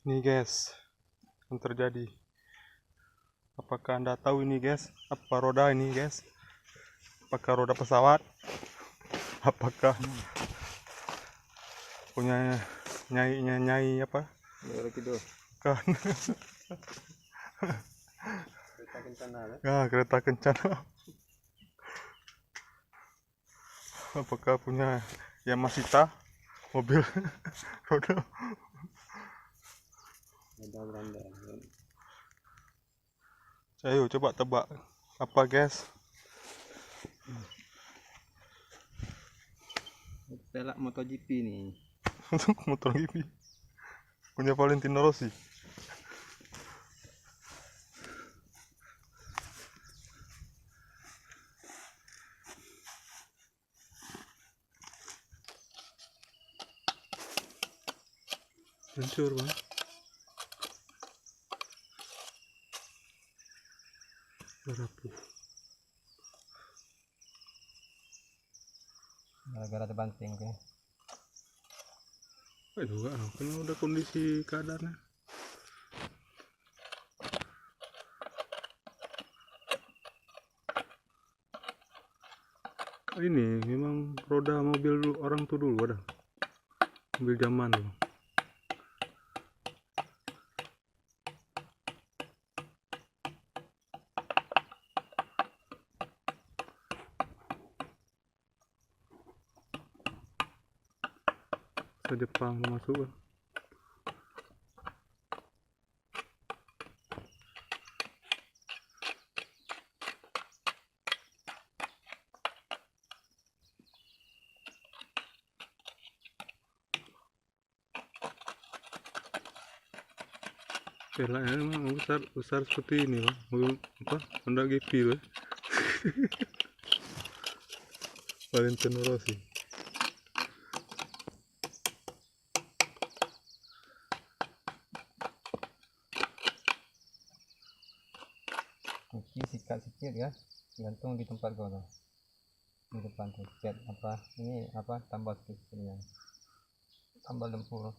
Nih guys, yang terjadi. Apakah Anda tahu ini guys? Apa roda ini guys? Apakah roda pesawat? Apakah punya nyai apa? Kan? Kereta kencana lah. Ya, kereta kencana. Apakah punya Yamashita mobil roda? Ada Belanda. Ayo coba tebak apa guys? Pelak MotoGP nih. Untuk motor ini punya Valentino Rossi. Hancur bang. Rapuh. Gara-gara terbanting oke. Juga kan udah kondisi keadaannya. Ini memang roda mobil orang tuh dulu ada. Mobil zaman dulu. Ke Jepang masuk kan. Pelaknya memang besar seperti ini bang. Mobil apa? Honda GP bang. Valentino Rossi. Kunci sikat sikit ya. Gantung di tempat gua tuh. Di depan tuh cat apa? Ini apa? Tambal sikitnya. Tambal lempur.